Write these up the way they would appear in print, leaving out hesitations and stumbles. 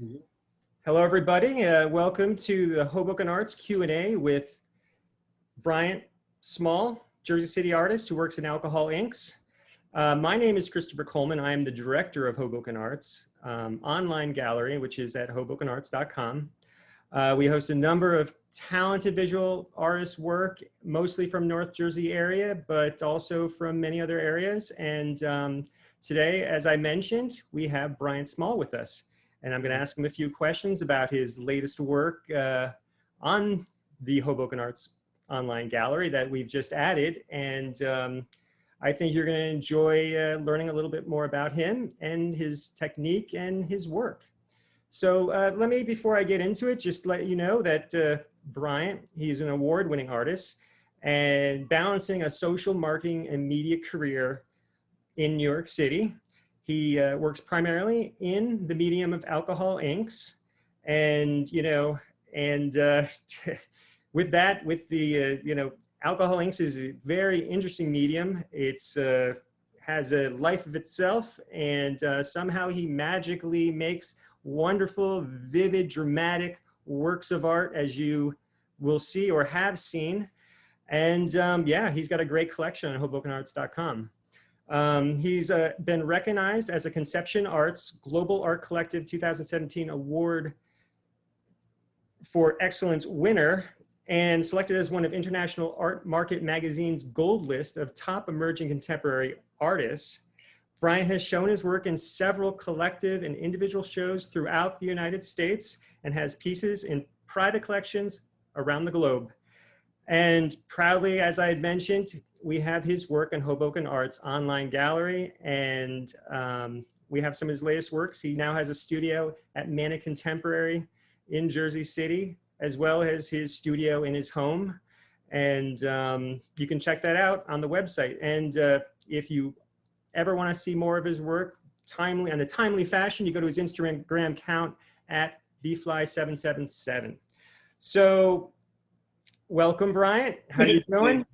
Mhm. Hello, everybody. Welcome to the Hoboken Arts Q&A with Bryant Small, Jersey City artist who works in alcohol inks. My name is Christopher Coleman. I am the director of Hoboken Arts Online Gallery, which is at HobokenArts.com. We host a number of talented visual artists' work, mostly from North Jersey area, but also from many other areas. And today, as I mentioned, we have Bryant Small with us. And I'm going to ask him a few questions about his latest work on the Hoboken Arts Online Gallery that we've just added. And I think you're going to enjoy learning a little bit more about him and his technique and his work. So let me, before I get into it, just let you know that Bryant, he's an award-winning artist and balancing a social marketing and media career in New York City. He works primarily in the medium of alcohol inks, and with that, with the alcohol inks is a very interesting medium. It's has a life of itself, and somehow he magically makes wonderful, vivid, dramatic works of art, as you will see or have seen. And yeah, he's got a great collection on HobokenArts.com. He's been recognized as a Conception Arts Global Art Collective 2017 Award for Excellence winner and selected as one of International Art Market Magazine's gold list of top emerging contemporary artists. Bryant has shown his work in several collective and individual shows throughout the United States and has pieces in private collections around the globe. And proudly, as I had mentioned, we have his work in Hoboken Arts Online Gallery, and we have some of his latest works. He now has a studio at Mana Contemporary in Jersey City, as well as his studio in his home. And you can check that out on the website. And if you ever want to see more of his work in a timely fashion, you go to his Instagram account at bfly777. So welcome, Bryant. How you doing?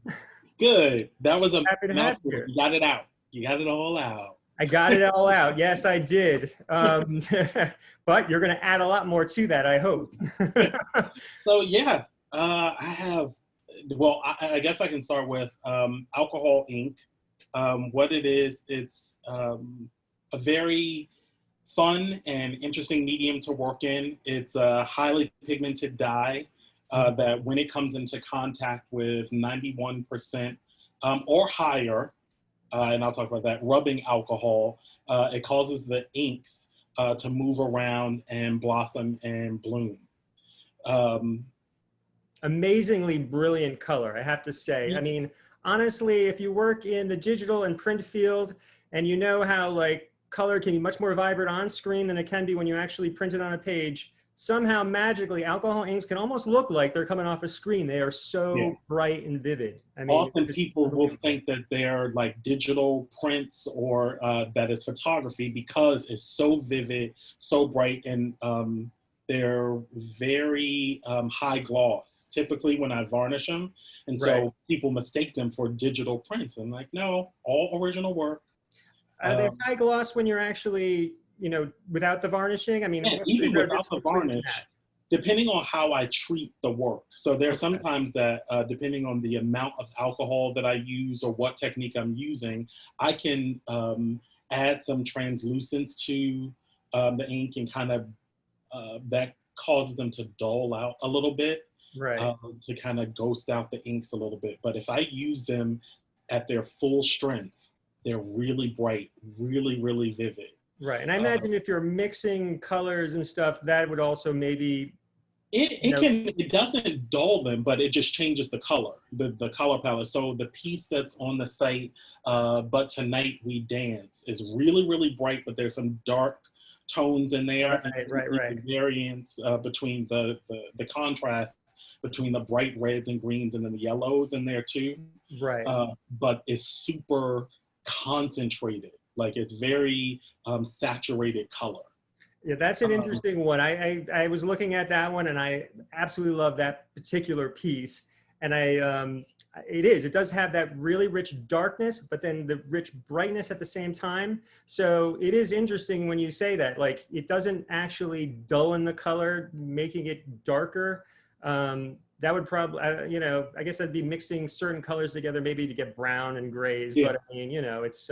Good. That was a happy to have you. You got it out. You got it all out. I got it all out. Yes, I did. But you're going to add a lot more to that, I hope. So yeah, I have, well, I guess I can start with alcohol ink. What it is, it's a very fun and interesting medium to work in. It's a highly pigmented dye that when it comes into contact with 91% or higher, and I'll talk about that, rubbing alcohol, it causes the inks to move around and blossom and bloom. Amazingly brilliant color, I have to say. I mean, honestly, if you work in the digital and print field and you know how like color can be much more vibrant on screen than it can be when you actually print it on a page, somehow magically alcohol inks can almost look like they're coming off a screen. They are so bright and vivid. I mean, often people will think that they're like digital prints or that is photography because it's so vivid, so bright, and they're very high gloss typically when I varnish them. And so people mistake them for digital prints. I'm like, no, all original work. Are they high gloss when you're actually, without the varnishing? I mean, even without the varnish, depending on how I treat the work. So there's sometimes that depending on the amount of alcohol that I use or what technique I'm using, I can add some translucence to the ink and kind of that causes them to dull out a little bit, to kind of ghost out the inks a little bit. But if I use them at their full strength, they're really bright, really, really vivid. Right, and I imagine if you're mixing colors and stuff, that would also maybe... It doesn't dull them, but it just changes the color, the color palette. So the piece that's on the site, But Tonight We Dance, is really, really bright, but there's some dark tones in there. Right. The variance between the contrast between the bright reds and greens and then the yellows in there too. Right. But it's super concentrated. Like it's very saturated color. Yeah, that's an interesting one. I was looking at that one and I absolutely love that particular piece. And It is. It does have that really rich darkness, but then the rich brightness at the same time. So it is interesting when you say that. Like, it doesn't actually dull in the color, making it darker. That would probably, you know, I guess that'd be mixing certain colors together, maybe to get brown and grays. Yeah, But I mean, you know, it's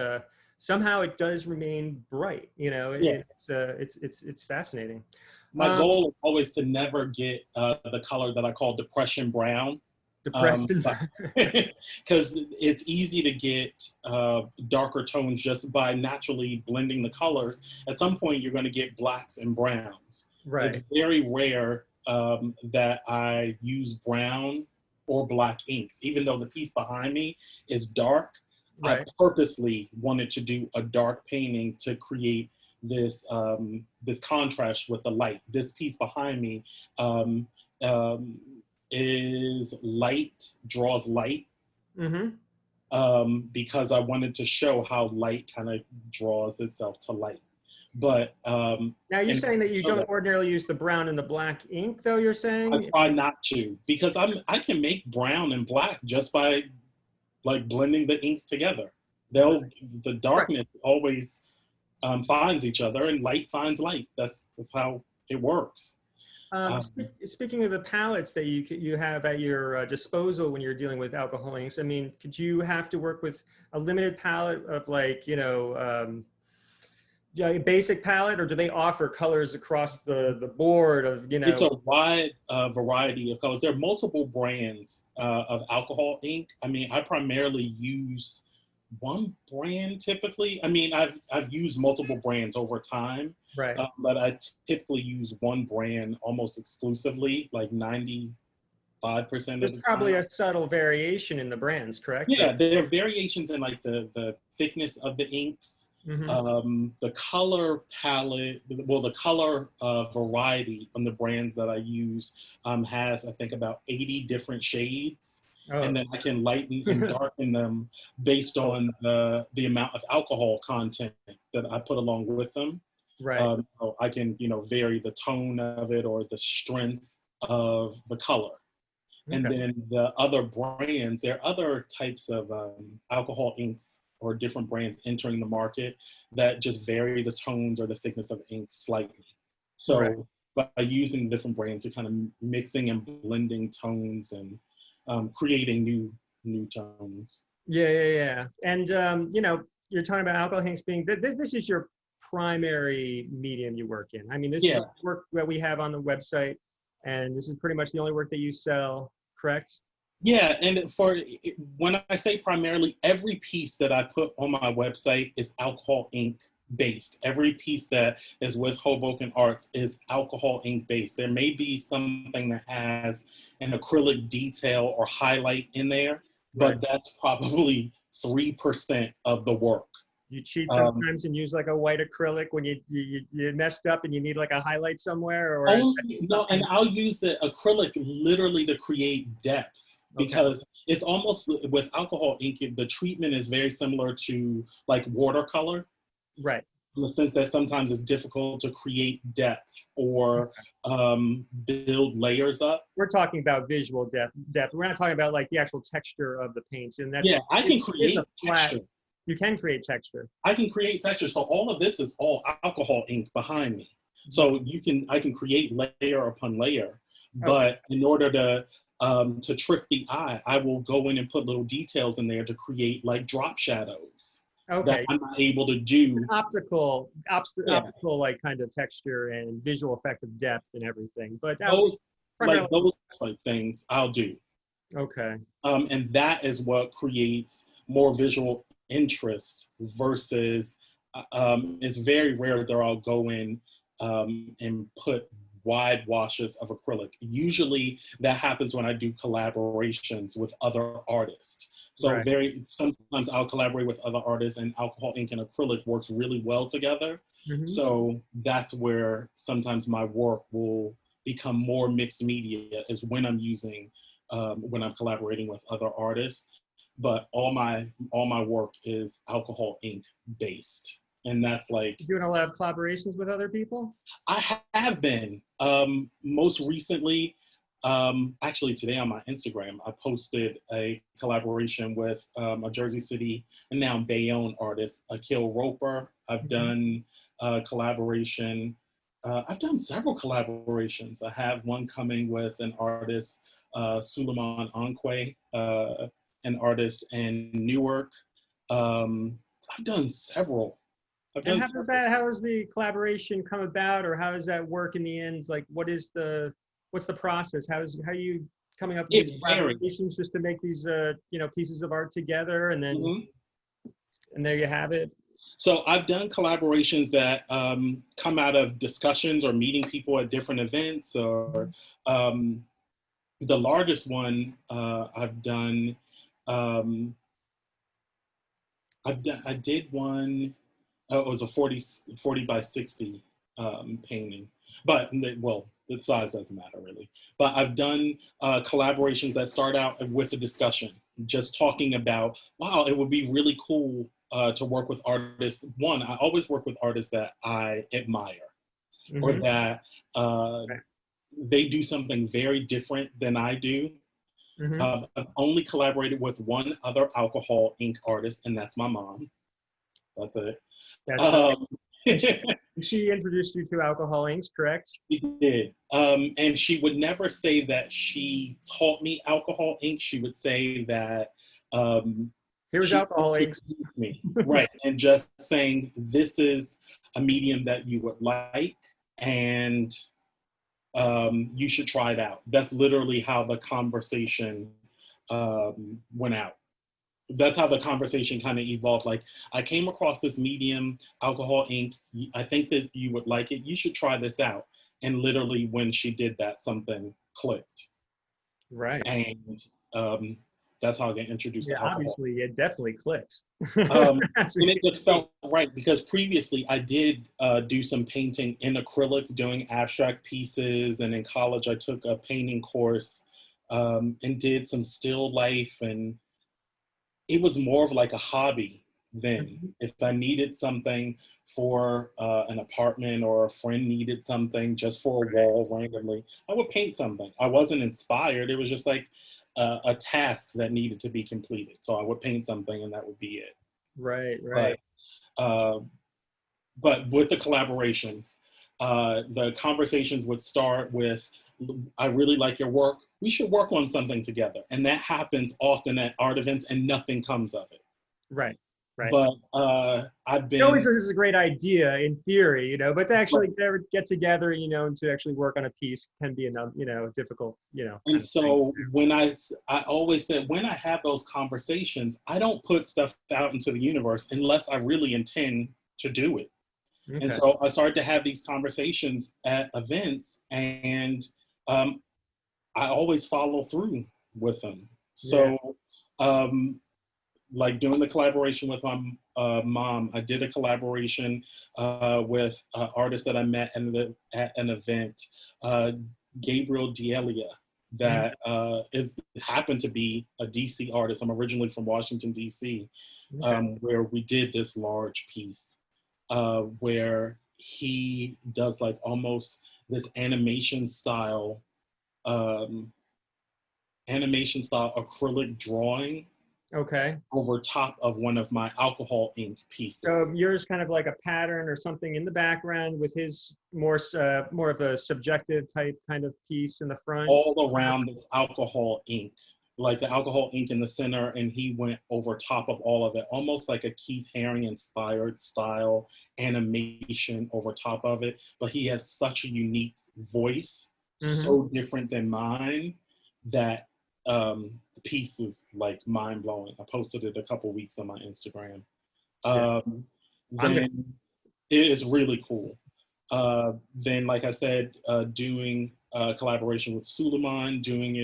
somehow it does remain bright. You know, yeah. it's fascinating. My goal is always to never get the color that I call depression brown. Depression. Because it's easy to get darker tones just by naturally blending the colors. At some point, you're going to get blacks and browns. It's Right. very rare that I use brown or black inks. Even though the piece behind me is dark, I Right. purposely wanted to do a dark painting to create this this contrast with the light. This piece behind me um, um, is light, draws light, Mm-hmm. because I wanted to show how light kind of draws itself to light. But Now you're and saying that you so don't that ordinarily use the brown and the black ink, though. You're I saying, try not to, because I can make brown and black just by like blending the inks together. They'll right? the Right. darkness always finds each other, and light finds light. That's how it works. Um, Speaking of the palettes that you have at your disposal when you're dealing with alcohol inks, I mean, could you have to work with a limited palette of, like, you know, yeah, a basic palette, or do they offer colors across the board of, you it's know? a wide variety of colors. There are multiple brands of alcohol ink. I mean, I primarily use one brand typically. I mean, I've used multiple brands over time, Right. but I typically use one brand almost exclusively, like 95% of There's the probably time. a subtle variation in the brands, correct? Yeah, there are variations in like the thickness of the inks, Mm-hmm. the color palette, well, the color variety from the brands that I use has, I think, about 80 different shades. And Oh. then I can lighten and darken them based Oh, on the amount of alcohol content that I put along with them. right. So I can, you know, vary the tone of it or the strength of the color. And Okay. then the other brands, there are other types of alcohol inks or different brands entering the market that just vary the tones or the thickness of ink slightly. Right. So by using different brands, you're kind of mixing and blending tones and creating new tones. Yeah, yeah, yeah. And you know, you're talking about alcohol inks being this is your primary medium you work in. I mean, this is Yeah, all the work that we have on the website, and this is pretty much the only work that you sell, correct? yeah, and when I say primarily, every piece that I put on my website is alcohol ink based. Every piece that is with Hoboken Arts is alcohol ink based. There may be something that has an acrylic detail or highlight in there, Right. but that's probably 3% of the work. You cheat Um, sometimes and use like a white acrylic when you messed up and you need like a highlight somewhere, or is that Only just no, and something? I'll use the acrylic literally to create depth Okay. because it's almost with alcohol ink, the treatment is very similar to like watercolor Right. in the sense that sometimes it's difficult to create depth or build layers up. We're talking about visual depth. We're not talking about like the actual texture of the paints, and Yeah, I it can is a create flat. texture. You can create texture. I can create texture. So all of this is all alcohol ink behind me. Right. So I can create layer upon layer, Okay. but in order to trick the eye, I will go in and put little details in there to create like drop shadows that Okay. I'm not able to do. Yeah, Optical like kind of texture and visual effect of depth and everything. But that was those primarily those like things I'll do. okay. And that is what creates more visual interest versus it's very rare that I'll go in and put wide washes of acrylic. Usually that happens when I do collaborations with other artists. So Right. very sometimes I'll collaborate with other artists and alcohol ink and acrylic works really well together. Hmm. So that's where sometimes my work will become more mixed media is when I'm collaborating with other artists. But all my work is alcohol ink based, and that's like Doing a lot of collaborations with other people. I have been most recently. Actually, today on my Instagram, I posted a collaboration with a Jersey City and now Bayonne artist, Akil Roper. I've done collaboration. I've done several collaborations. I have one coming with an artist, Suleiman Anque, an artist in Newark. I've done several. I've And done how does several. how does the collaboration come about, or how does that work in the end? Like, what's the process? How are you coming up with It these varies. collaborations just to make these, pieces of art together, and then, Mhm. and there you have it? So I've done collaborations that come out of discussions or meeting people at different events. Or um, the largest one I've done, um, I did one. It was a 40 by 60 painting, but well, the size doesn't matter really. But I've done collaborations that start out with a discussion, just talking about, wow, it would be really cool to work with artists. One, I always work with artists that I admire, or Mm-hmm. that they do something very different than I do. Mm-hmm. I've only collaborated with one other alcohol ink artist, and that's my mom. That's it. That's right. Um, And she introduced you to alcohol inks, correct? She did. And she would never say that she taught me alcohol ink. She would say that um, Here's she alcohol inks. introduced me, right? And just saying, this is a medium that you would like, and you should try it out. That's literally how the conversation went out. That's how the conversation kind of evolved. Like, I came across this medium, alcohol ink. I think that you would like it. You should try this out. And literally, when she did that, something clicked, Right. and that's how I got introduced Yeah, to alcohol. obviously it definitely clicks. That's And it just key. felt right, because previously I did do some painting in acrylics, doing abstract pieces, and in college I took a painting course and did some still life, and it was more of like a hobby then. Mhm. If I needed something for an apartment, or a friend needed something just for a wall randomly, I would paint something. I wasn't inspired. It was just like a task that needed to be completed. So I would paint something, and that would be it. Right, But right. uh, but with the collaborations, the conversations would start with, I really like your work. We should work on something together. And that happens often at art events, and nothing comes of it. Right, right. But I've It always been, is a great idea in theory, but to right. actually get together, and to actually work on a piece can be another, difficult, And kind of thing. so I always said, when I have those conversations, I don't put stuff out into the universe unless I really intend to do it. And Okay. so I started to have these conversations at events, and um, I always follow through with them. Yeah. So, like doing the collaboration with my mom, I did a collaboration with artists that I met at an event, Gabriel D'Elia, Mhm. that is happened to be a DC artist. I'm originally from Washington, DC, Okay. where we did this large piece where he does like almost this um, animation style acrylic drawing Okay. over top of one of my alcohol ink So pieces, yours kind of like a pattern or something in the background, with his more of a subjective type kind of piece in the front. all around this alcohol ink, like the alcohol ink in the center, and he went over top of all of it, almost like a Keith Haring inspired style animation over top of it. But he has such a unique voice, Hmm. so different than mine, that the piece is like mind blowing. I posted it a couple weeks on my Instagram. Yeah. Um, I'm gonna. then it is really cool. Then, like I said, doing collaboration with Suleiman, doing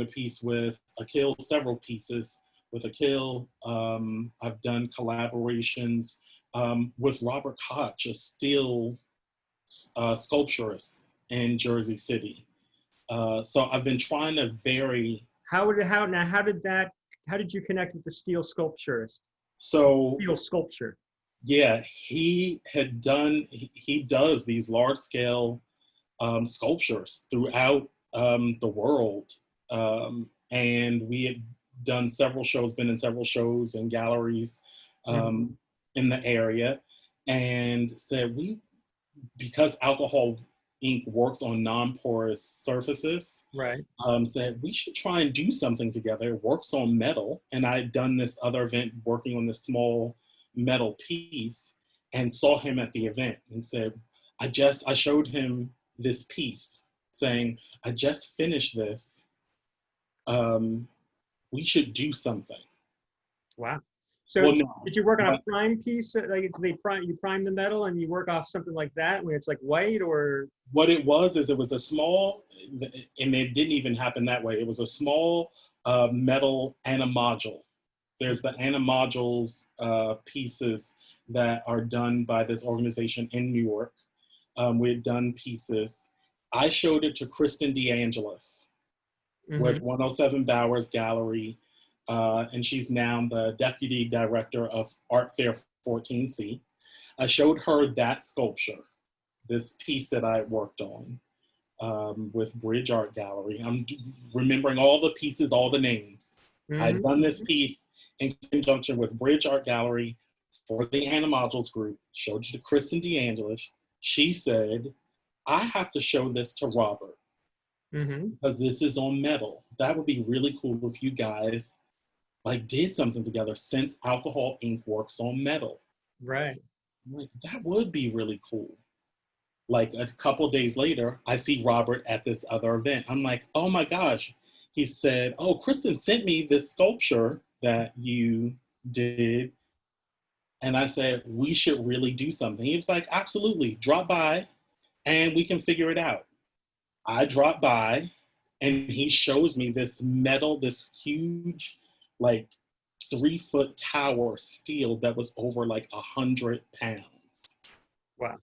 a piece with Akil, several pieces with Akil. I've done collaborations with Robert Koch, a steel sculpturist in Jersey City. So I've been trying to vary. How did you connect with the steel sculpturist? So Steel sculpture. yeah, he does these large scale sculptures throughout the world. And we had done several shows, been in several shows and galleries in the area, and said because alcohol ink works on non-porous surfaces, Right. said we should try and do something together. It works on metal, and I had done this other event working on this small metal piece, and saw him at the event and said, I showed him this piece, saying, I just finished this. We should do something. Wow. So Well, no, did you work on a but prime piece? Like you prime the metal and you work off something like that when it's like white, or? what it was is it was a small, and it didn't even happen that way. It was a small metal anamodule. There's the animodules pieces that are done by this organization in New York. We had done pieces. I showed it to Kristen DeAngelis with 107 Bowers Gallery, and she's now the Deputy Director of Art Fair 14C. I showed her that sculpture, this piece that I worked on with Bridge Art Gallery. I'm remembering all the pieces, all the names. I'd done this piece in conjunction with Bridge Art Gallery for the Animodules group, showed it to Kristen DeAngelis. She said, I have to show this to Robert because this is on metal. That would be really cool if you guys like did something together, since alcohol ink works on metal. Right. I'm like, that would be really cool. Like a couple days later, I see Robert at this other event. I'm like, oh my gosh. He said, oh, Kristen sent me this sculpture that you did. And I said, we should really do something. He was like, absolutely, drop by and we can figure it out. I dropped by and he shows me this metal, this huge, like 3-foot tower steel that was over like 100 pounds. Wow.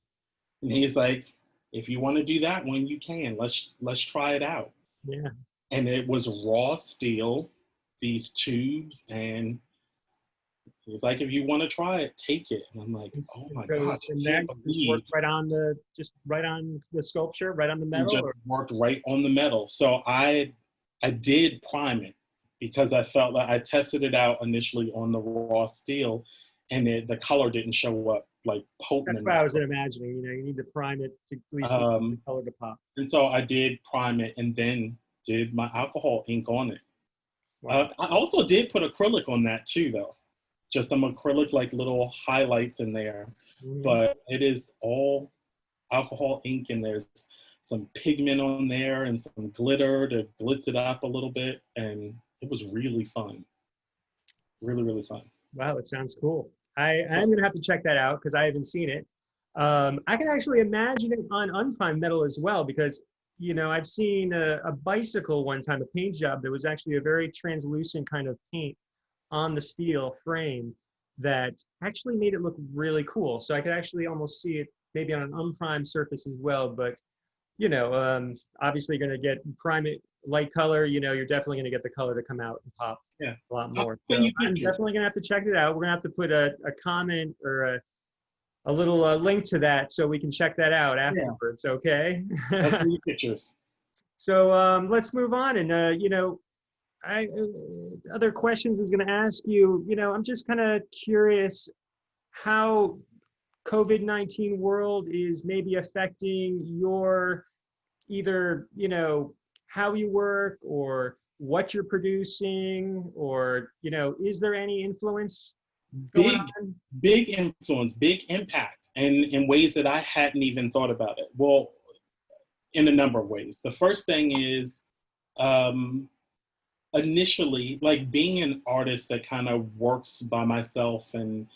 And he's like, if you want to do that one, you can. Let's try it out. Yeah. And it was raw steel, these tubes, and he's like, if you want to try it, take it. And I'm like, oh my gosh, And I that can't just believe worked right on the sculpture, right on the he metal. just worked right on the metal. So I did prime it because I felt like I tested it out initially on the raw steel, and the color didn't show up like potent. That's what I was imagining. You know, you need to prime it to at least get the color to pop. And so I did prime it, and then did my alcohol ink on it. Wow. I also did put acrylic on that too, though. Just some acrylic, like little highlights in there. But it is all alcohol ink, and there's some pigment on there and some glitter to glitz it up a little bit. And it was really fun. Really, really fun. Wow, it sounds cool. I'm going to have to check that out because I haven't seen it. I can actually imagine it on unprimed metal as well, because, you know, I've seen a bicycle one time, a paint job that was actually a very translucent kind of paint on the steel frame that actually made it look really cool. So I could actually almost see it maybe on an unprimed surface as well. But, you know, obviously you're going to get prime it light color, you know, you're definitely going to get the color to come out and pop a lot more. So I'm definitely going to have to check it out. We're going to have to put a comment or a little link to that so we can check that out afterwards. Okay. Pictures. So let's move on. And, you know, other questions is going to ask you, you know, I'm just kind of curious how COVID-19 world is maybe affecting your either, you know, how you work or what you're producing, or, you know, is there any influence? Big influence, big impact, and in ways that I hadn't even thought about it. Well, in a number of ways. The first thing is initially, like being an artist that kind of works by myself, and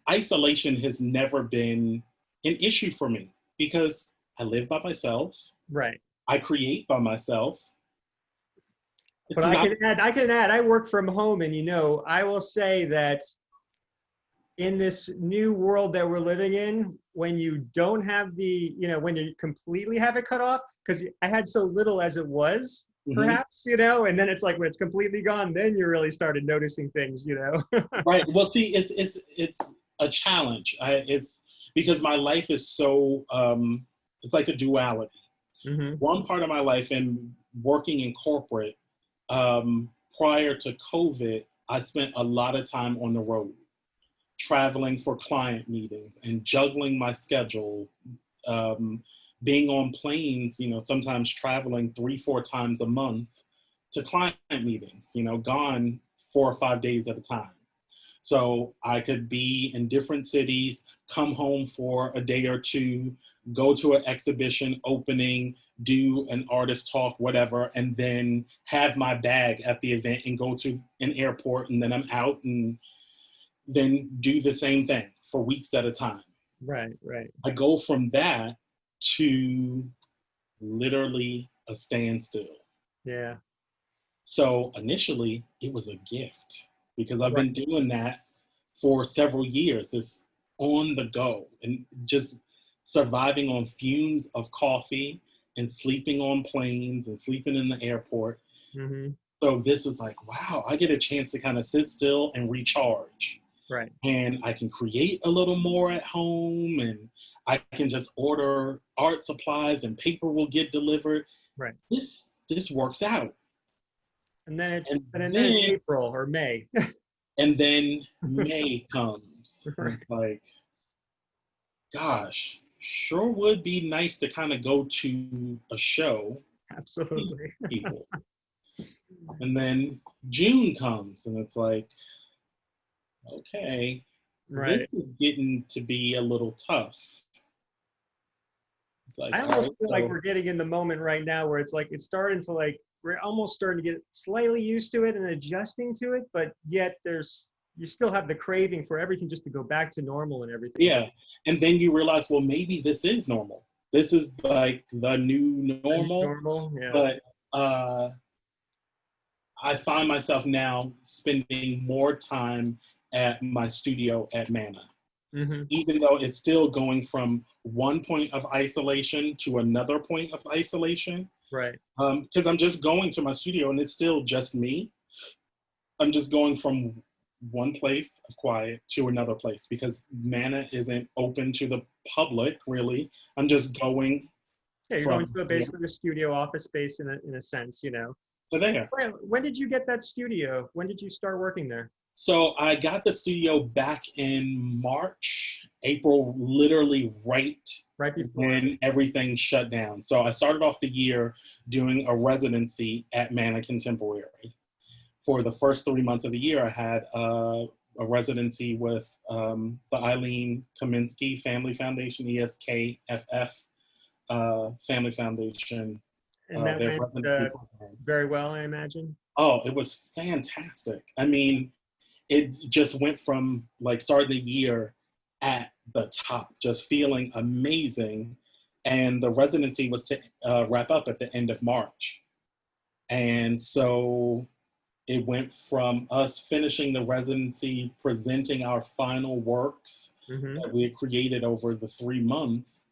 isolation has never been an issue for me because I live by myself. Right. I create by myself. But I can add, I work from home, and, you know, I will say that in this new world that we're living in, when you don't have the, you know, when you completely have it cut off, because I had so little as it was, perhaps, you know, and then it's like when it's completely gone, then you really started noticing things, you know. Right. Well, see, it's a challenge. It's because my life is so it's like a duality. Mm-hmm. One part of my life and working in corporate, prior to COVID, I spent a lot of time on the road, traveling for client meetings and juggling my schedule, being on planes, sometimes traveling 3, 4 times a month to client meetings, gone 4 or 5 days at a time. So I could be in different cities, come home for a day or two, go to an exhibition opening, do an artist talk, whatever, and then have my bag at the event and go to an airport, and then I'm out and then do the same thing for weeks at a time. Right, right. I go from that to literally a standstill. Yeah. So initially it was a gift because I've Right. been doing that for several years, this on the go and just surviving on fumes of coffee and sleeping on planes and sleeping in the airport. Mm-hmm. So this was like, wow, I get a chance to kind of sit still and recharge. Right. And I can create a little more at home, and I can just order art supplies and paper will get delivered. Right. This works out. And then it's And and then then it's April or May. and then May comes. And Right. it's like, gosh, sure would be nice to kind of go to a show, meet Absolutely. people. And then June comes and it's like, okay, this Right. is getting to be a little tough. It's like, I all almost right, feel like so we're getting in the moment right now where it's like it's starting to like we're almost starting to get slightly used to it and adjusting to it, but yet you still have the craving for everything just to go back to normal and everything. yeah. And then you realize, well, maybe this is normal. This is like the new normal. Normal, yeah. But I find myself now spending more time at my studio at Mana, Mm-hmm. even though it's still going from one point of isolation to another point of isolation. Right. Because I'm just going to my studio and it's still just me. I'm just going from one place of quiet to another place because Mana isn't open to the public, really. I'm just going Yeah, you're going from to here basically a studio office space in a sense, to there. When did you get that studio? When did you start working there? So I got the studio back in March, April, literally right Right before. when everything shut down. So I started off the year doing a residency at Mana Contemporary. For the first 3 months of the year, I had a residency with the Eileen Kaminsky Family Foundation, ESKFF Family Foundation. And that Their went residency program. very well, I imagine. Oh, it was fantastic. I mean, it just went from like starting the year at the top, just feeling amazing. And the residency was to wrap up at the end of March. And so it went from us finishing the residency, presenting our final works Mm-hmm. that we had created over the 3 months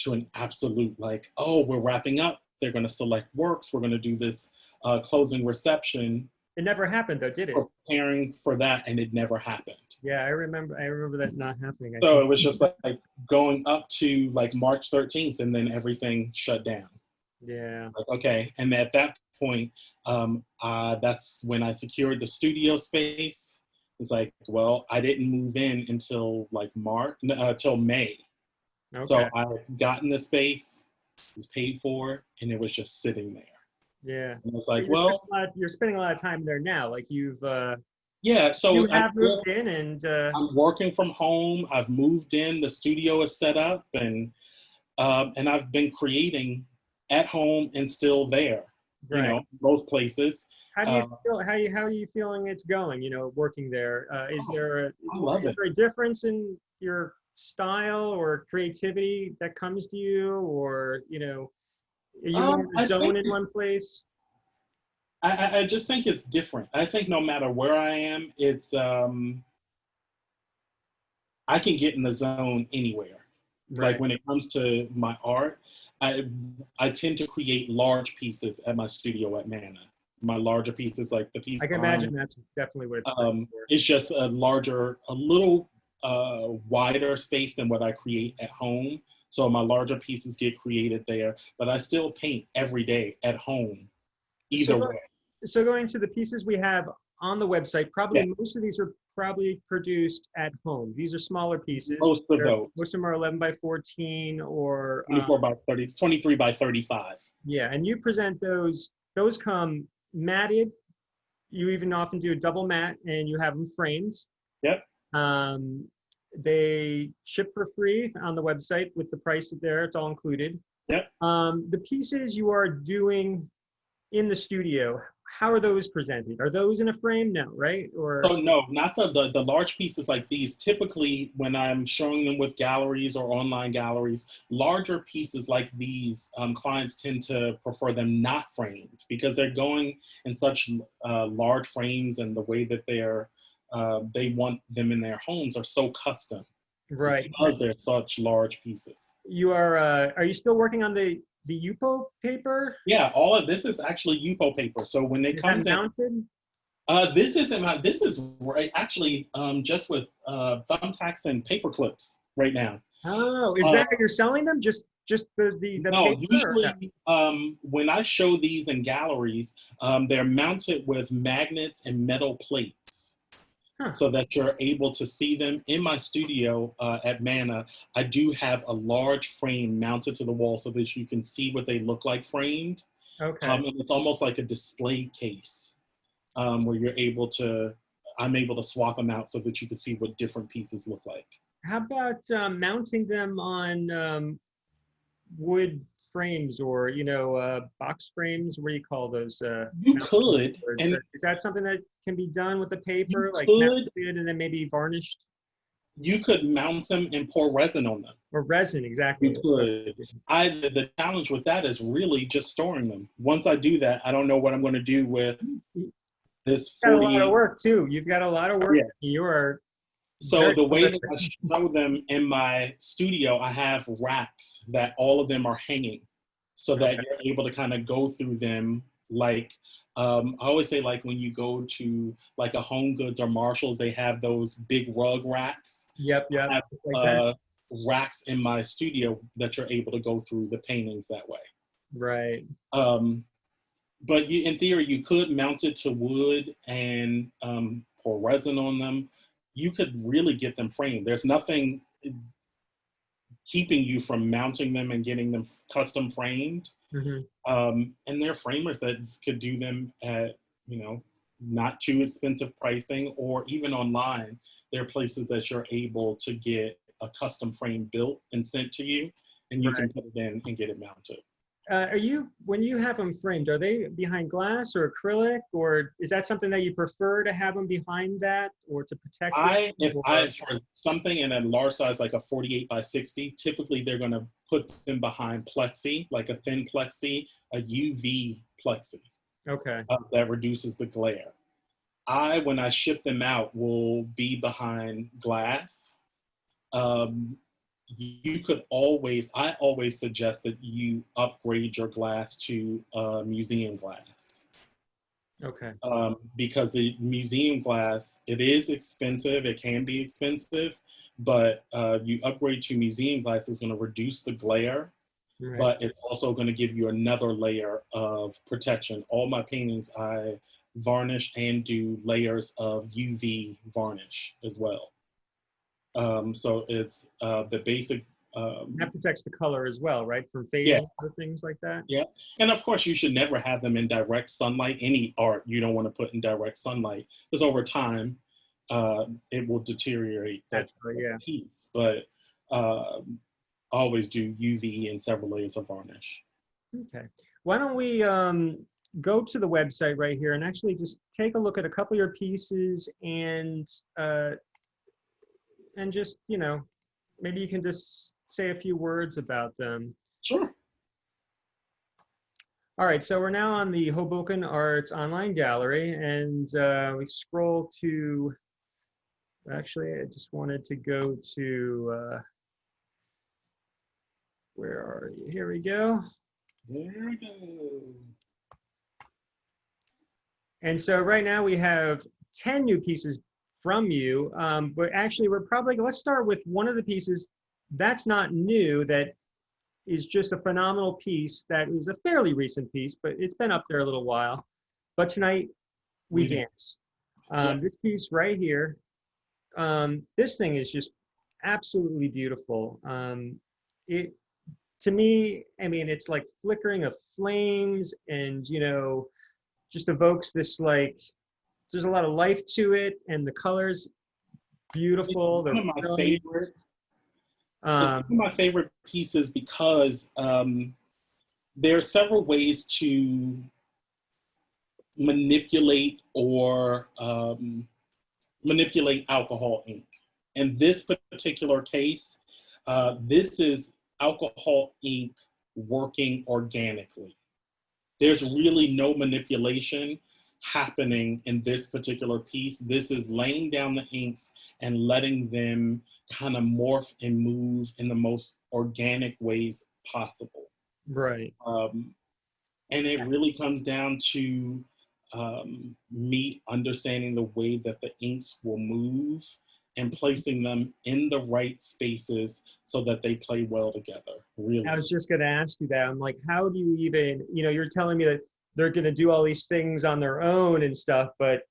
to an absolute like, oh, we're wrapping up. They're going to select works. We're going to do this closing reception. It never happened though, did it? Preparing for that, and it never happened. Yeah, I remember that not happening. So it was just like going up to like March 13th, and then everything shut down. Yeah. Like, okay, and at that point, that's when I secured the studio space. It's like, well, I didn't move in until like till May. Okay. So I had gotten the space, it was paid for, and it was just sitting there. Yeah. And it's like, you're spending a lot of time there now. Like yeah. So you have moved in, and I'm working from home. I've moved in. The studio is set up, and I've been creating at home and still there. right. Both places. How do you feel? How are you feeling it's going? Working there. Is there I love it. a difference in your style or creativity that comes to you, or are you more in the zone in one place? I just think it's different. I think no matter where I am, it's I can get in the zone anywhere. Right. Like when it comes to my art, I tend to create large pieces at my studio at Mana. My larger pieces, like the piece. I can imagine that's definitely what it's for. It's just a little wider space than what I create at home. So my larger pieces get created there, but I still paint every day at home, either way. So going to the pieces we have on the website, probably Yeah. most of these are probably produced at home. These are smaller pieces. Most of those. Most of them are 11 by 14 or 24 by 30, 23 by 35. yeah, and you present those. Those come matted. You even often do a double mat, and you have them framed. Yep. They ship for free on the website with the price there. It's all included. Yep. The pieces you are doing in the studio, how are those presented? Are those in a frame? No, right? Or So no, not the large pieces like these. Typically, when I'm showing them with galleries or online galleries, larger pieces like these, clients tend to prefer them not framed because they're going in such large frames, and the way that they want them in their homes are so custom. right? Because they're such large pieces. You are you still working on the UPO paper? Yeah, all of this is actually UPO paper. So when it comes in, this isn't. This is right, actually just with thumbtacks and paper clips right now. Oh, is that how you're selling them? Just the no, paper? usually when I show these in galleries, they're mounted with magnets and metal plates. Huh. So that you're able to see them. In my studio at Mana, I do have a large frame mounted to the wall so that you can see what they look like framed. Okay. And it's almost like a display case where I'm able to swap them out so that you can see what different pieces look like. How about mounting them on wood frames or box frames? What do you call those? You could, and is that something that can be done with the paper, like could, mounted and then maybe varnished? You could mount them and pour resin on them. Or resin, exactly. You could. The challenge with that is really just storing them. Once I do that, I don't know what I'm going to do with this 40. Got a lot of work too. You've got a lot of work. Yeah. You are. So the way that I show them in my studio, I have racks that all of them are hanging so that you're able to kind of go through them. Like, I always say, like when you go to like a Home Goods or Marshalls, they have those big rug racks. Yep. I have racks in my studio that you're able to go through the paintings that way. Right. But in theory, you could mount it to wood and pour resin on them. You could really get them framed. There's nothing keeping you from mounting them and getting them custom framed. Mm-hmm. And there are framers that could do them at, not too expensive pricing, or even online. There are places that you're able to get a custom frame built and sent to you, and you can put it in and get it mounted. When you have them framed, are they behind glass or acrylic, or is that something that you prefer to have them behind that, or to protect it? For something in a large size, like a 48 by 60, typically they're going to put them behind plexi, like a thin plexi, a UV plexi. Okay. That reduces the glare. When I ship them out, will be behind glass. I always suggest that you upgrade your glass to museum glass. Okay. Because the museum glass, it is expensive. It can be expensive, but you upgrade to museum glass is going to reduce the glare, but it's also going to give you another layer of protection. All my paintings, I varnish and do layers of UV varnish as well. So it's the basic. That protects the color as well, right? From fading or things like that. Yeah. And of course, you should never have them in direct sunlight. Any art you don't want to put in direct sunlight, because over time, it will deteriorate that piece. But always do UV and several layers of varnish. Okay. Why don't we go to the website right here and actually just take a look at a couple of your pieces and just, maybe you can just say a few words about them. Sure. All right, so we're now on the HobokenArts Online Gallery, and we scroll to, actually, I just wanted to go to, where are you? Here we go. There we go. And so right now we have 10 new pieces from you, but actually let's start with one of the pieces that's not new, that is just a phenomenal piece that is a fairly recent piece, but it's been up there a little while. But tonight we We do. dance. Yeah. This piece right here, this thing is just absolutely beautiful. It to me, I mean, it's like flickering of flames, and just evokes this like there's a lot of life to it, and the colors It's beautiful. one They're of my brilliant. favorites. It's Um, one of my favorite pieces because there are several ways to manipulate or manipulate alcohol ink. In this particular case, this is alcohol ink working organically. There's really no manipulation happening in this particular piece. This is laying down the inks and letting them kind of morph and move in the most organic ways possible. right. Um, and it really comes down to me understanding the way that the inks will move and placing them in the right spaces so that they play well together. I Really. was just going to ask you that. I'm like, how do you even, you're telling me that they're going to do all these things on their own and stuff, but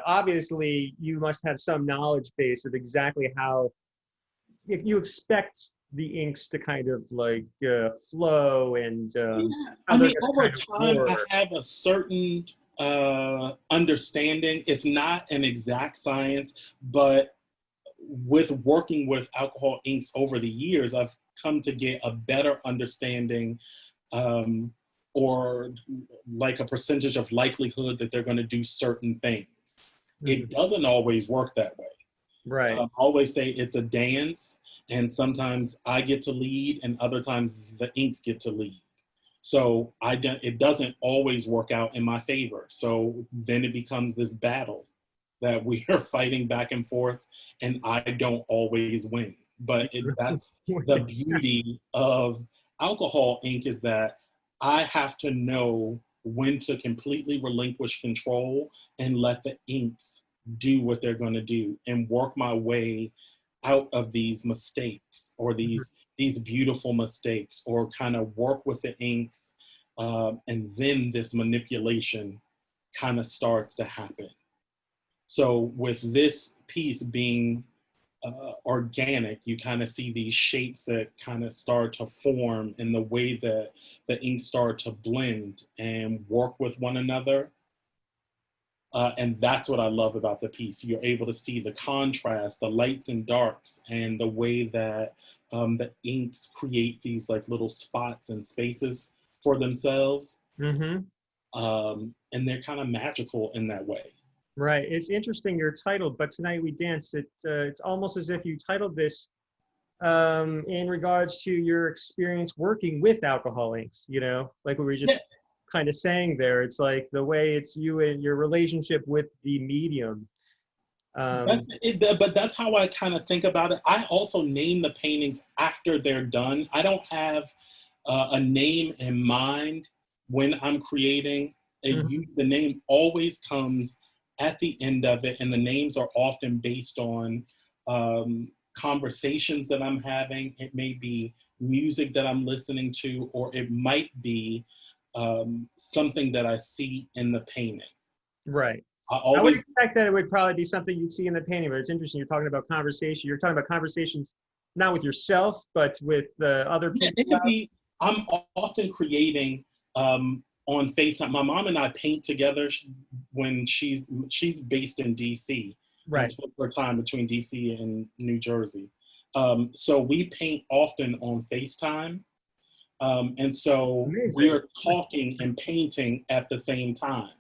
obviously you must have some knowledge base of exactly how you expect the inks to kind of like flow, and Yeah, how I they're mean, going to over kind of time, I work. have a certain understanding. It's not an exact science, but with working with alcohol inks over the years, I've come to get a better understanding um, or like a percentage of likelihood that they're going to do certain things. It Mhm. doesn't always work that way. Right. I always say it's a dance, and sometimes I get to lead, and other times the inks get to lead. So it doesn't always work out in my favor. So then it becomes this battle that we are fighting back and forth, and I don't always win. But that's the beauty of alcohol ink, is that I have to know when to completely relinquish control and let the inks do what they're going to do and work my way out of these mistakes, or these beautiful mistakes, or kind of work with the inks, and then this manipulation kind of starts to happen. So with this piece being organic, you kind of see these shapes that kind of start to form in the way that the inks start to blend and work with one another. And that's what I love about the piece. You're able to see the contrast, the lights and darks, and the way that the inks create these like little spots and spaces for themselves. Hmm. And they're kind of magical in that way. Right. It's interesting your title, but tonight we dance. It's almost as if you titled this in regards to your experience working with alcohol inks. Like we were Yeah, just kind of saying there. It's like the way it's you and your relationship with the medium. that's Um, it, but that's how I kind of think about it. I also name the paintings after they're done. I don't have a name in mind when I'm creating. mhm. The name always comes at the end of it, and the names are often based on conversations that I'm having. It may be music that I'm listening to, or it might be something that I see in the painting. Right. I I would always expect that it would probably be something you'd see in the painting, but it's interesting. You're talking about conversation. You're talking about conversations, not with yourself, but with other Yeah, people it could out. be. I'm often creating on FaceTime. My mom and I paint together when she's based in DC and Right. split her time between DC and New Jersey. So we paint often on FaceTime. And so Amazing. we're talking and painting at the same time.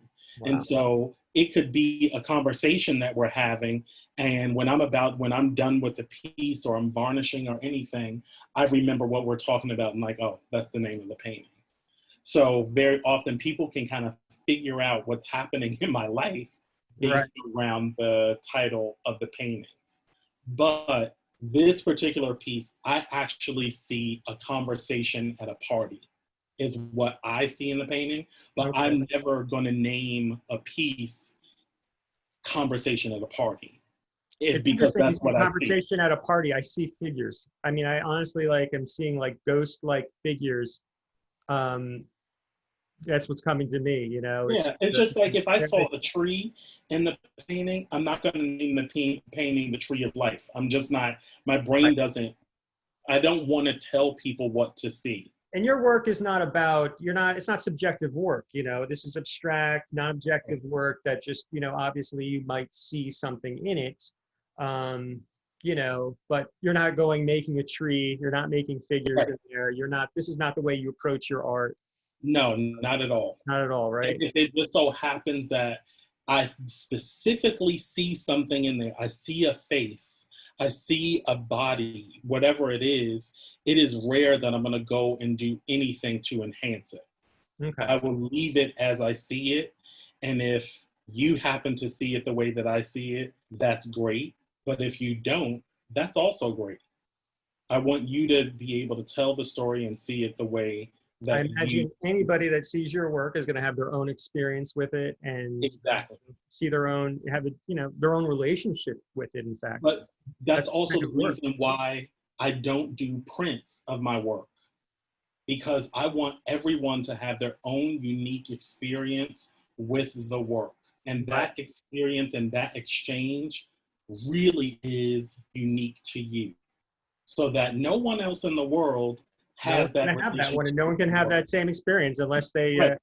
And Wow. so it could be a conversation that we're having. And when I'm done with the piece, or I'm varnishing or anything, I remember what we're talking about and like, oh, that's the name of the painting. So very often people can kind of figure out what's happening in my life Right. based around the title of the paintings. But this particular piece, I actually see a conversation at a party, is what I see in the painting. But Okay. I'm never going to name a piece conversation at a party. It's It's because interesting. You that's see what I see. conversation at a party. I see figures. I mean, I honestly like am seeing like ghost-like figures. Um, that's what's coming to me. You know, it's Yeah, it's just like if I saw a tree in the painting, I'm not going to name the painting the tree of life. I'm just not, my brain doesn't, I don't want to tell people what to see. and your work is not about you're not it's not subjective work, you know, this is abstract non-objective work that just, you know, obviously you might see something in it, um you know, but you're not going making a tree, you're not making figures Right. in there, you're not, this is not the way you approach your art. No, not at all. Not at all, right? If it just so happens that I specifically see something in there, I see a face, I see a body, whatever it is rare that I'm going to go and do anything to enhance it. Okay. I will leave it as I see it. And if you happen to see it the way that I see it, that's great. But if you don't, that's also great. I want you to be able to tell the story and see it the way I that you imagine anybody that sees your work is going to have their own experience with it and exactly. see their own, have a, you know, their own relationship with it, in fact. But that's That's also kind the of work. reason why I don't do prints of my work, because I want everyone to have their own unique experience with the work. And Right. that experience and that exchange really is unique to you, so that no one else in the world No has one's that going to have that one, and relationship no one with can the have work. that same experience unless they, Right.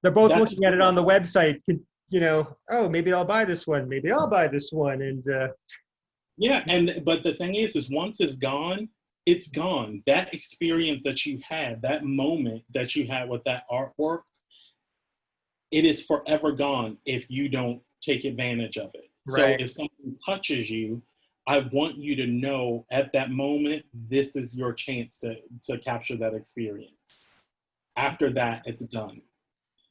they're both That's looking at it on the website. You know, oh, maybe I'll buy this one. Maybe I'll buy this one. And yeah. And but the thing is once it's gone, it's gone. That experience that you had, that moment that you had with that artwork, it is forever gone if you don't take advantage of it. So right. if something touches you, I want you to know at that moment, this is your chance to capture that experience. After that, it's done.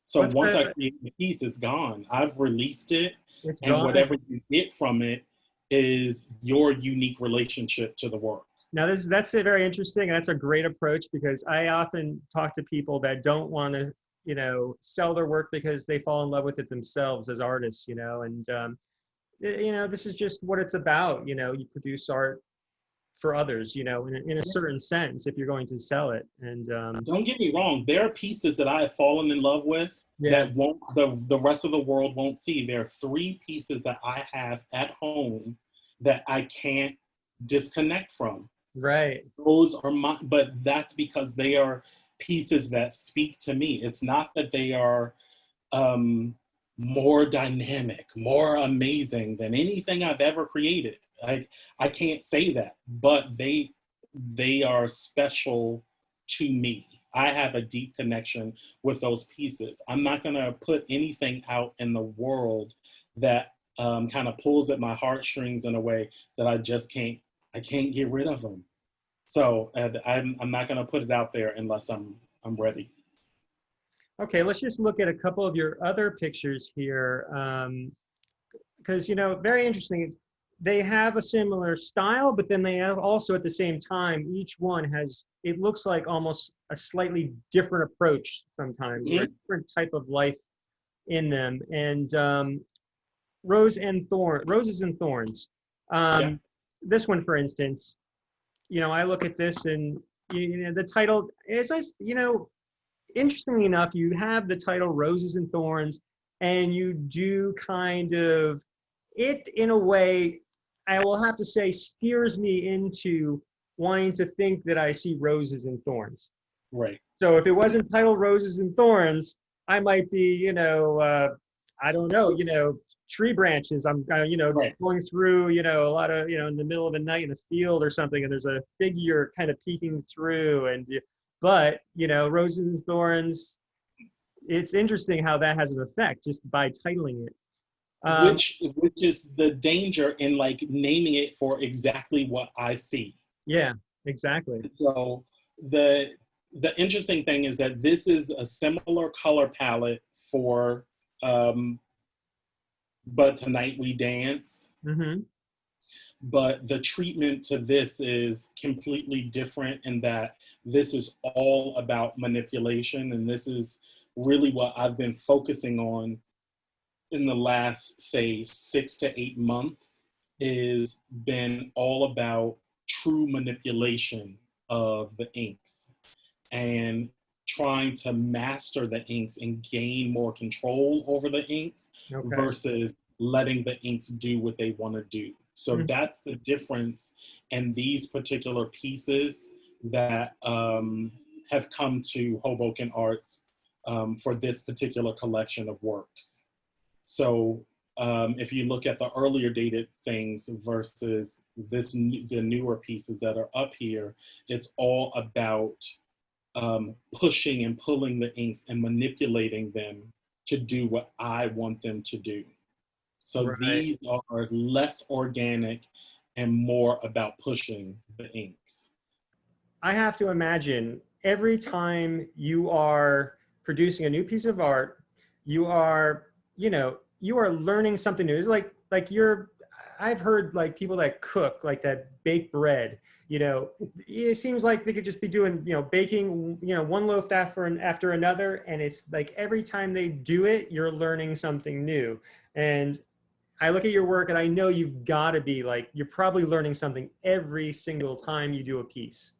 So What's once I the? create the piece, it's gone. I've released it, It's and gone. whatever you get from it is your unique relationship to the work. Now that's a very interesting. That's a great approach because I often talk to people that don't want to, you know, sell their work because they fall in love with it themselves as artists, you know, and you know, this is just what it's about. You know, you produce art for others, you know, in a certain sense, if you're going to sell it. And Don't get me wrong. There are pieces that I have fallen in love with yeah, that won't the rest of the world won't see. There are 3 pieces that I have at home that I can't disconnect from. right, Those are my, but that's because they are pieces that speak to me. It's not that they are um, more dynamic, more amazing than anything I've ever created. I can't say that, but they are special to me. I have a deep connection with those pieces. I'm not gonna put anything out in the world that kind of pulls at my heartstrings in a way that I can't get rid of them. So I'm not gonna put it out there unless I'm ready. okay. Let's just look at a couple of your other pictures here, because you know, very interesting. They have a similar style, but then they have also at the same time, each one has, it looks like almost a slightly different approach sometimes, or a Mhm. different type of life in them. And Roses and Thorns. Yeah. This one, for instance, you know, I look at this and you know, the title is, you know, interestingly enough, you have the title Roses and Thorns, and you do kind of it in a way, I will have to say, steers me into wanting to think that I see roses and thorns. Right. So if it wasn't titled Roses and Thorns, I might be, you know, I don't know, you know, tree branches. I'm, you know, Right. going through, you know, a lot of, you know, in the middle of the night in a field or something, and there's a figure kind of peeking through. And, but, you know, Roses and Thorns, it's interesting how that has an effect just by titling it. Which is the danger in like naming it for exactly what I see. Yeah, exactly. So the interesting thing is that this is a similar color palette for But Tonight We Dance, Mm-hmm. but the treatment to this is completely different in that this is all about manipulation, and this is really what I've been focusing on in the last, say, 6 to 8 months, is been all about true manipulation of the inks and trying to master the inks and gain more control over the inks Okay. versus letting the inks do what they want to do. So Mhm. that's the difference in these particular pieces that have come to Hoboken Arts for this particular collection of works. So if you look at the earlier dated things versus the newer pieces that are up here, it's all about pushing and pulling the inks and manipulating them to do what I want them to do. So Right. these are less organic and more about pushing the inks. I have to imagine every time you are producing a new piece of art, you are, you are learning something new. It's like I've heard like people that cook, like that bake bread, it seems like they could just be doing, baking, one loaf after another. And it's like every time they do it, you're learning something new. And I look at your work and I know you've got to be like, you're probably learning something every single time you do a piece.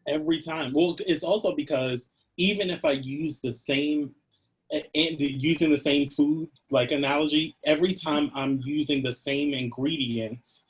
Every time. Well, it's also because even if I use the same and using the same food like analogy, every time I'm using the same ingredients,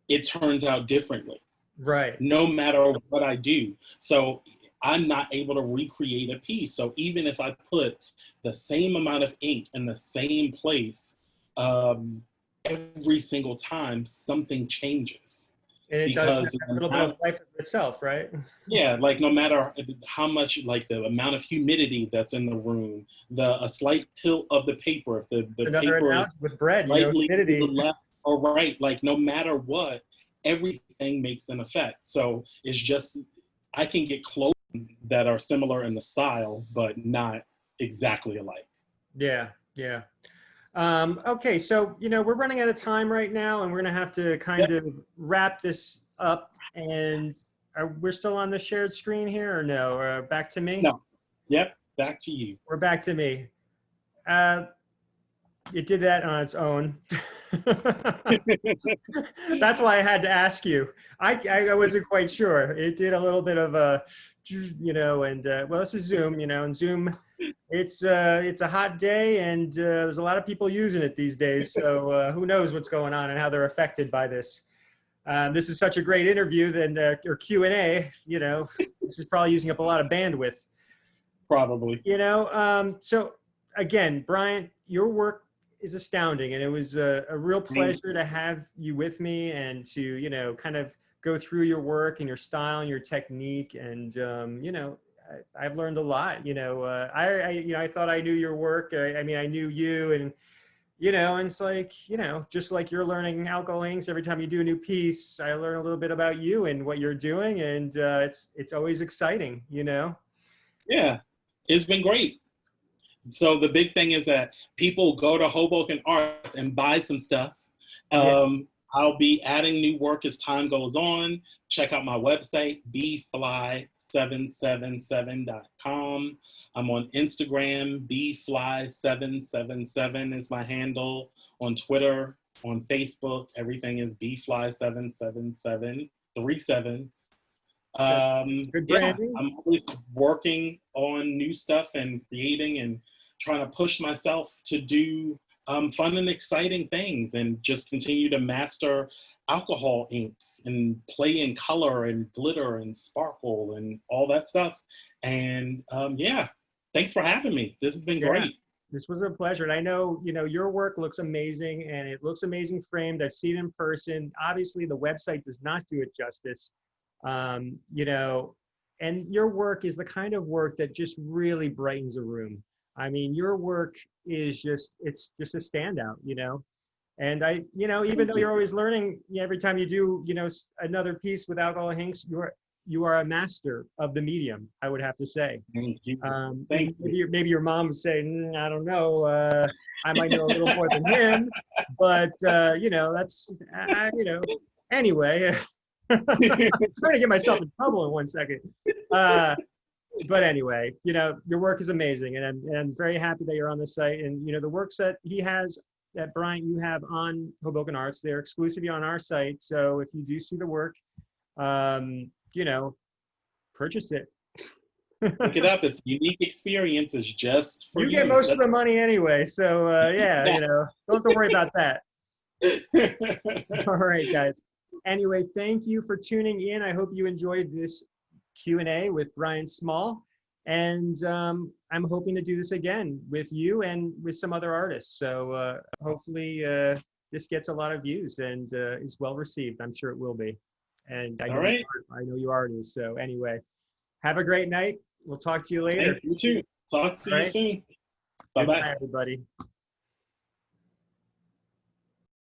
it turns out differently, Right. no matter what I do. So I'm not able to recreate a piece. So even if I put the same amount of ink in the same place, um, every single time something changes And it does have because a little bit of life of itself, right? yeah, like no matter how much, like the amount of humidity that's in the room, a slight tilt of the paper, if the Another paper is analogy with bread, slightly to the humidity. left or right, like no matter what, everything makes an effect. So it's just, I can get clothes that are similar in the style, but not exactly alike. Yeah, yeah. Okay, so we're running out of time right now, and we're gonna have to kind Yep, of wrap this up. And we're still on the shared screen here, or no? Back to me. no, yep, back to you. We're back to me. Uh, it did that on its own. That's why I had to ask you. I wasn't quite sure. It did a little bit of a, and well, this is Zoom, and Zoom, it's a hot day, and there's a lot of people using it these days. So who knows what's going on and how they're affected by this. This is such a great interview, then or Q&A. This is probably using up a lot of bandwidth. Probably. So again, Bryant, your work is astounding, and it was a real pleasure to have you with me and to kind of go through your work and your style and your technique. And I've learned a lot. I thought I knew your work. I mean, I knew you, and and it's like, just like you're learning alcohol inks every time you do a new piece, I learn a little bit about you and what you're doing, and it's always exciting. Yeah, it's been great. So the big thing is that people go to Hoboken Arts and buy some stuff. Yeah. I'll be adding new work as time goes on. Check out my website, bfly777.com. I'm on Instagram, bfly777 is my handle. On Twitter, on Facebook, everything is bfly777, 3 sevens. It's good Yeah, branding. I'm always working on new stuff and creating and trying to push myself to do fun and exciting things and just continue to master alcohol ink and play in color and glitter and sparkle and all that stuff. And yeah, thanks for having me. This has been Yeah, great. this was a pleasure. And I know, your work looks amazing, and it looks amazing framed. I've seen it in person. Obviously, the website does not do it justice. Um, you know, and your work is the kind of work that just really brightens a room. I mean, your work is it's just a standout. And even Thank though you. you're always learning, every time you do, another piece with alcohol inks, you are a master of the medium, I would have to say. Thank you. Maybe Thank you. your mom would say, I don't know, I might know a little more than him, but that's anyway. I'm gonna get myself in trouble in 1 second. But anyway, your work is amazing, and I'm very happy that you're on the site. And the works that he has, that Bryant, you have on Hoboken Arts. They're exclusively on our site. So if you do see the work, you know, purchase it. Look it up. It's a unique experience. It's just for You you. get most of the money anyway. So yeah, you know, don't have to worry about that. All right, guys. Anyway, thank you for tuning in. I hope you enjoyed this Q&A with Bryant Small. And I'm hoping to do this again with you and with some other artists. So hopefully this gets a lot of views and is well received. I'm sure it will be. And I know, I know you already. So anyway, have a great night. We'll talk to you later. Thank you too. Talk to you soon. Bye-bye. Goodbye, everybody.